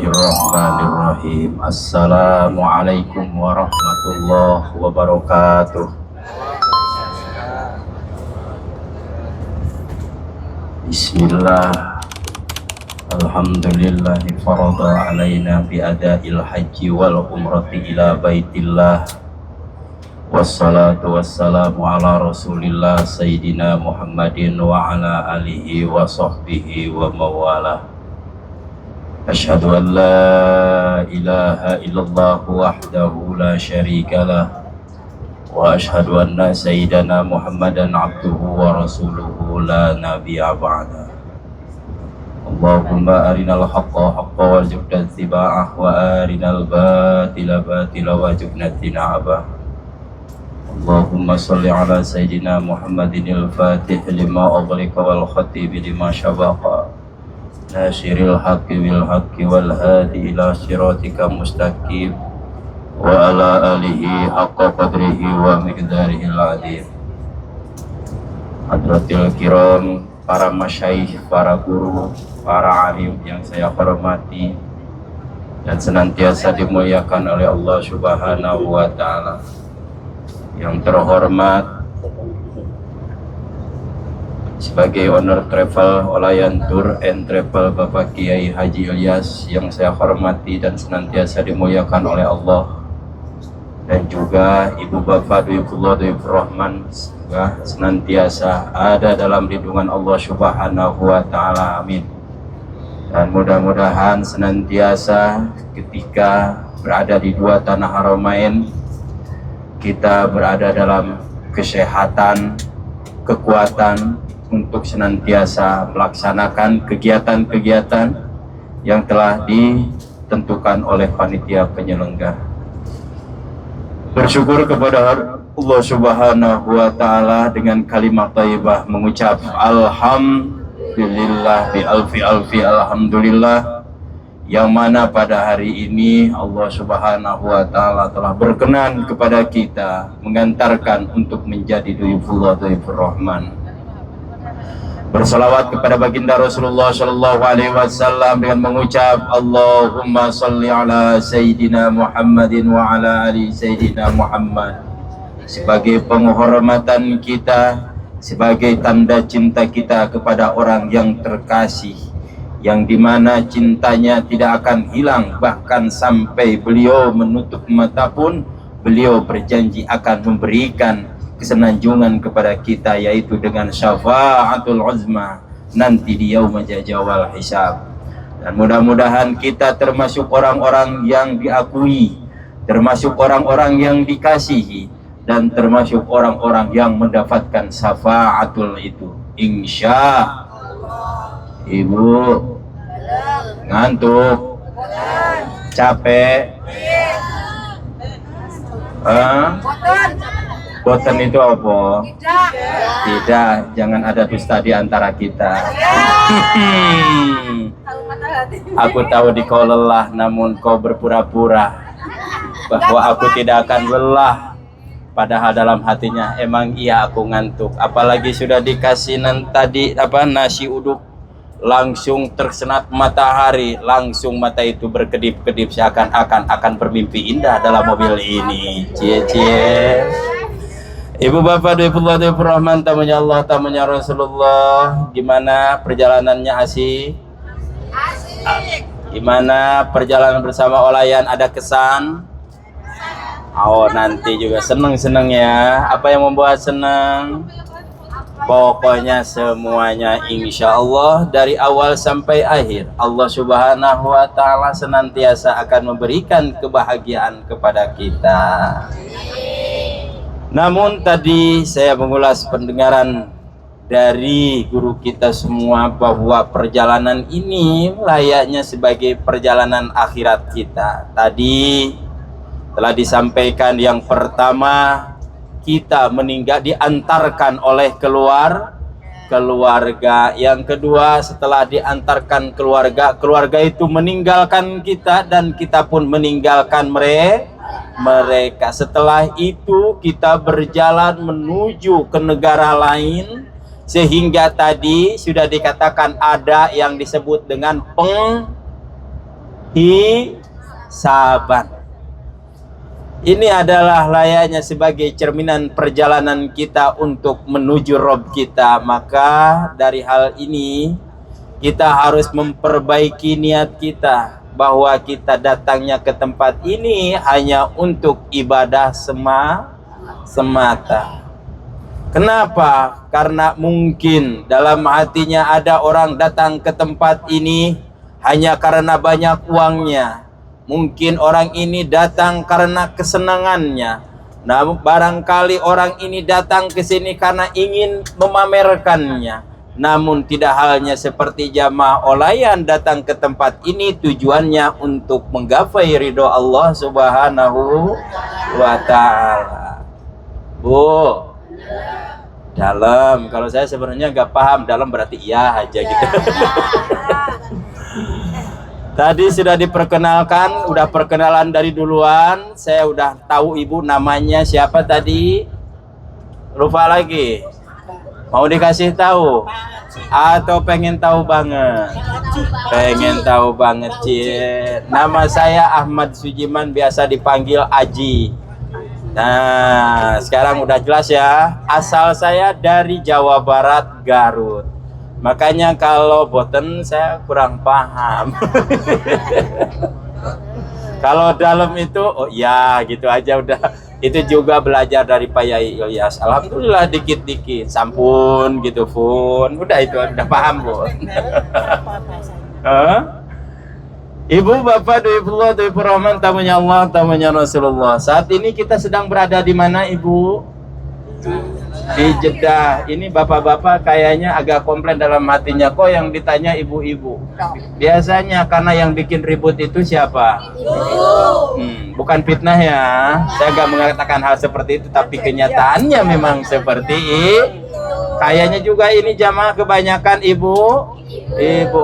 Bismillahirrahmanirrahim. Assalamualaikum warahmatullahi wabarakatuh. Bismillah. Alhamdulillahi farada alaina bi ada'il haji wal umrati ila baitillah. Wassalatu wassalamu ala rasulillah sayyidina Muhammadin wa ala alihi wa sahbihi wa mawalah. Asyhadu an la ilaha illallah wahdahu la syarikalah wa asyhadu anna sayyidana Muhammadan abduhu wa rasuluhu la nabiyya ba'da. Allahumma arinal haqqa haqqa warzuqna ittiba'ah wa arinal batila batila warzuqna ijtinabah. Allahumma sholli ala sayyidina Muhammadin al-fatih lima ughliqa wal khatib lima sabaqa nasiril haqqi bil haqqi wal hadi ila siratika mustaqim wa ala alihi haqqa qadrihi wa miqdarihil azim. Hadratil kiram, para masyayikh, para guru, para alim yang saya hormati dan senantiasa dimuliakan oleh Allah Subhanahu wa taala. Yang terhormat sebagai owner travel Olayan Tour and Travel Bapak Kiai Haji Ilyas yang saya hormati dan senantiasa dimuliakan oleh Allah, dan juga Ibu Bapak Duyufullah Duyufurrahman senantiasa ada dalam lindungan Allah Subhanahu wa taala, amin. Dan mudah-mudahan senantiasa ketika berada di dua tanah haramain kita berada dalam kesehatan, kekuatan untuk senantiasa melaksanakan kegiatan-kegiatan yang telah ditentukan oleh panitia penyelenggara. Bersyukur kepada Allah Subhanahu wa taala dengan kalimat thayyibah mengucap alhamdulillah bi alfi alhamdulillah, yang mana pada hari ini Allah Subhanahu wa taala telah berkenan kepada kita mengantarkan untuk menjadi Duyufullah Duyufurrahman. Bersalawat kepada baginda Rasulullah sallallahu alaihi wasallam dengan mengucap Allahumma shalli ala sayyidina Muhammadin wa ala ali sayyidina Muhammad, sebagai penghormatan kita, sebagai tanda cinta kita kepada orang yang terkasih, yang dimana cintanya tidak akan hilang, bahkan sampai beliau menutup mata pun beliau berjanji akan memberikan kesenanjungan kepada kita, yaitu dengan syafaatul uzma nanti di yaumul jazawal hisab. Dan mudah-mudahan kita termasuk orang-orang yang diakui, termasuk orang-orang yang dikasihi, dan termasuk orang-orang yang mendapatkan syafaatul itu, insya Allah. Ibu ngantuk, capek, boten itu apa? Tidak, jangan ada dusta di antara kita. Aku tahu kau lelah, namun kau berpura-pura bahwa aku tidak akan lelah, padahal dalam hatinya emang iya aku ngantuk. Apalagi sudah dikasih tadi nasi uduk, langsung tersenat matahari, langsung mata itu berkedip-kedip seakan-akan akan bermimpi indah dalam mobil ini. Cie-cie. Ibu Bapak Duyufullah Duyufurrahman, tamunya Allah, tamunya Rasulullah, gimana perjalanannya? Asik? Gimana perjalanan bersama Olayan? Ada kesan? Oh, nanti juga seneng-seneng ya. Apa yang membuat seneng? Pokoknya semuanya insya Allah dari awal sampai akhir Allah Subhanahu wa ta'ala senantiasa akan memberikan kebahagiaan kepada kita. Namun tadi saya mengulas pendengaran dari guru kita semua bahwa perjalanan ini layaknya sebagai perjalanan akhirat kita. Tadi telah disampaikan yang pertama, kita meninggal diantarkan oleh keluarga. Yang kedua, setelah diantarkan keluarga itu meninggalkan kita dan kita pun meninggalkan mereka. Setelah itu kita berjalan menuju ke negara lain, sehingga tadi sudah dikatakan ada yang disebut dengan hisaban. Ini adalah layaknya sebagai cerminan perjalanan kita untuk menuju Rabb kita. Maka dari hal ini kita harus memperbaiki niat kita, bahwa kita datangnya ke tempat ini hanya untuk ibadah semata. Kenapa? Karena mungkin dalam hatinya ada orang datang ke tempat ini hanya karena banyak uangnya. Mungkin orang ini datang karena kesenangannya. Namun barangkali orang ini datang ke sini karena ingin memamerkannya. Namun tidak halnya seperti jamaah olayan datang ke tempat ini tujuannya untuk menggapai ridho Allah Subhanahu wa ta'ala. Bu, dalam, kalau saya sebenarnya nggak paham dalam berarti iya aja gitu. Tadi sudah diperkenalkan, udah perkenalan dari duluan. Saya udah tahu ibu namanya siapa tadi. Lupa lagi. Mau dikasih tahu? Atau pengen tahu banget? Pengen tahu banget, Cie. Nama saya Ahmad Sujiman, biasa dipanggil Aji. Nah, sekarang udah jelas ya. Asal saya dari Jawa Barat, Garut. Makanya kalau boten saya kurang paham. Kalau dalam itu, oh ya gitu aja udah. Itu juga belajar dari Pak Yai Ilyas. Alhamdulillah dikit-dikit. Sampun gitu pun. Udah itu udah paham bu. Ibu, Bapak, Dwi Rahman, tamunya Allah, tamunya Rasulullah. Saat ini kita sedang berada di mana, Ibu? Di Jeddah. Ini bapak-bapak kayaknya agak komplain dalam hatinya. Kok yang ditanya ibu-ibu? Biasanya karena yang bikin ribut itu siapa? Bukan fitnah ya. Saya nggak mengatakan hal seperti itu, tapi kenyataannya memang seperti itu. Kayaknya juga ini jamaah kebanyakan ibu.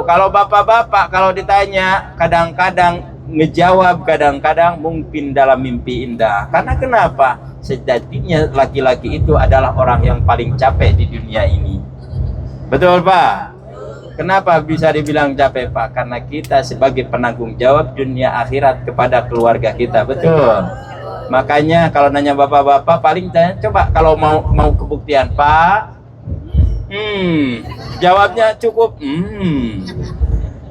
Kalau bapak-bapak kalau ditanya kadang-kadang ngejawab, kadang-kadang mungkin dalam mimpi indah. Karena kenapa? Sejatinya laki-laki itu adalah orang yang paling capek di dunia ini. Betul Pak? Kenapa bisa dibilang capek Pak? Karena kita sebagai penanggung jawab dunia akhirat kepada keluarga kita. Betul. Makanya kalau nanya bapak-bapak paling tanya, coba kalau mau kebuktian Pak, jawabnya cukup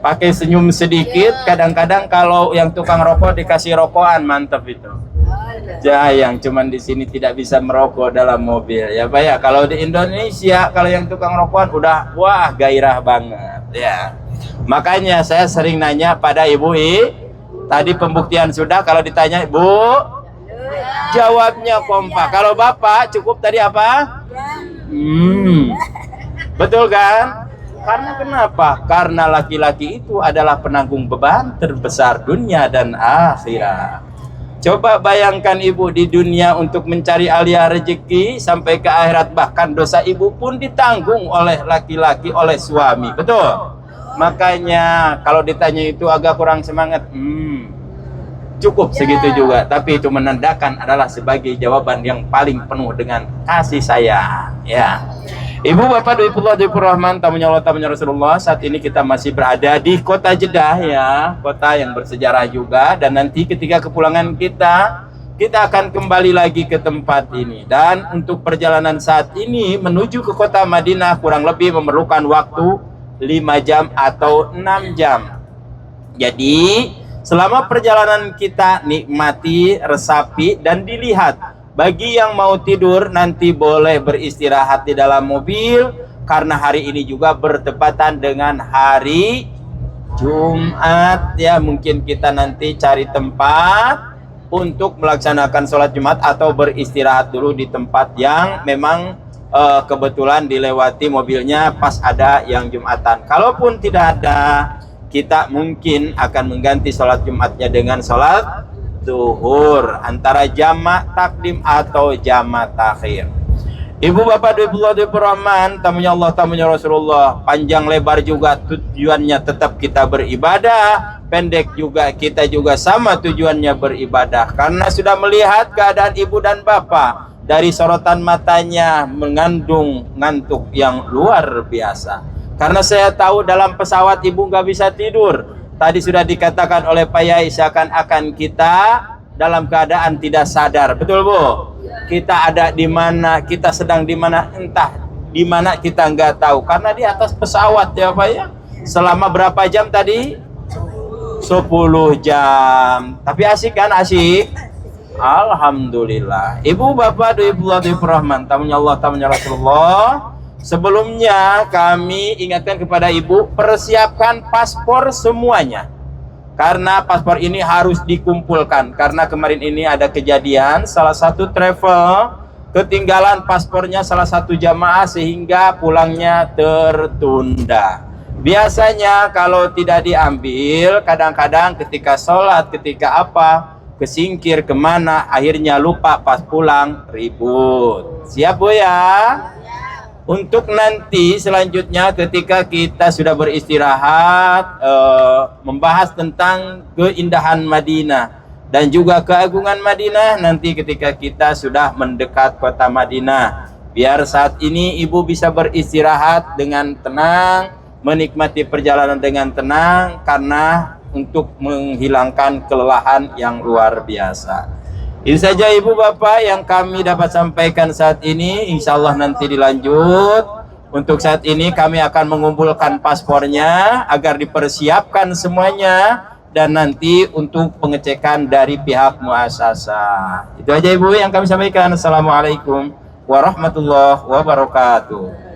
pakai senyum sedikit. Kadang-kadang kalau yang tukang rokok dikasih rokokan, mantap itu. Yang cuman di sini tidak bisa merokok dalam mobil ya Pak ya. Kalau di Indonesia kalau yang tukang rokokan udah wah gairah banget ya. Makanya saya sering nanya pada ibu tadi pembuktian sudah, kalau ditanya ibu jawabnya kompak. Kalau bapak cukup tadi apa? Betul kan? Karena kenapa? Karena laki-laki itu adalah penanggung beban terbesar dunia dan akhirat. Coba bayangkan ibu di dunia untuk mencari alia rezeki sampai ke akhirat, bahkan dosa ibu pun ditanggung oleh laki-laki, oleh suami. Betul? Makanya kalau ditanya itu agak kurang semangat, cukup segitu juga. Tapi itu menandakan adalah sebagai jawaban yang paling penuh dengan kasih sayang. Ya. Ibu, Bapak, Dwi Rahman, tamunya Allah, tamunya Rasulullah. Saat ini kita masih berada di kota Jeddah ya, kota yang bersejarah juga. Dan nanti ketika kepulangan kita akan kembali lagi ke tempat ini. Dan untuk perjalanan saat ini menuju ke kota Madinah kurang lebih memerlukan waktu 5 jam atau 6 jam. Jadi selama perjalanan kita nikmati, resapi, dan dilihat. Bagi yang mau tidur nanti boleh beristirahat di dalam mobil, karena hari ini juga bertepatan dengan hari Jumat ya. Mungkin kita nanti cari tempat untuk melaksanakan sholat Jumat atau beristirahat dulu di tempat yang memang kebetulan dilewati mobilnya pas ada yang Jumatan. Kalaupun tidak ada, kita mungkin akan mengganti sholat Jumatnya dengan sholat zuhur, antara jamak takdim atau jamak takhir. Ibu, Bapak, Dwi Rahman, tamunya Allah, tamunya Rasulullah. Panjang lebar juga tujuannya tetap kita beribadah, pendek juga kita juga sama tujuannya beribadah. Karena sudah melihat keadaan ibu dan bapak, dari sorotan matanya mengandung ngantuk yang luar biasa. Karena saya tahu dalam pesawat ibu nggak bisa tidur. Tadi sudah dikatakan oleh Pak Yai, seakan-akan kita dalam keadaan tidak sadar. Betul Bu? Kita ada di mana, kita sedang di mana, entah di mana kita nggak tahu. Karena di atas pesawat ya Pak ya. Selama berapa jam tadi? 10 jam. Tapi asik kan? Asik. Alhamdulillah. Ibu bapak ibu Rahman, tamunya Allah, tamunya Rasulullah. Sebelumnya kami ingatkan kepada ibu, persiapkan paspor semuanya. Karena paspor ini harus dikumpulkan. Karena kemarin ini ada kejadian, salah satu travel ketinggalan paspornya salah satu jamaah sehingga pulangnya tertunda. Biasanya kalau tidak diambil, kadang-kadang ketika sholat, ketika apa, kesingkir kemana, akhirnya lupa pas pulang, ribut. Siap Bu ya? Untuk nanti selanjutnya ketika kita sudah beristirahat, membahas tentang keindahan Madinah dan juga keagungan Madinah, nanti ketika kita sudah mendekat kota Madinah, biar saat ini ibu bisa beristirahat dengan tenang, menikmati perjalanan dengan tenang, karena untuk menghilangkan kelelahan yang luar biasa. Ini saja ibu bapak yang kami dapat sampaikan saat ini. Insya Allah nanti dilanjut. Untuk saat ini kami akan mengumpulkan paspornya agar dipersiapkan semuanya, dan nanti untuk pengecekan dari pihak muasasah. Itu aja ibu yang kami sampaikan. Assalamualaikum warahmatullahi wabarakatuh.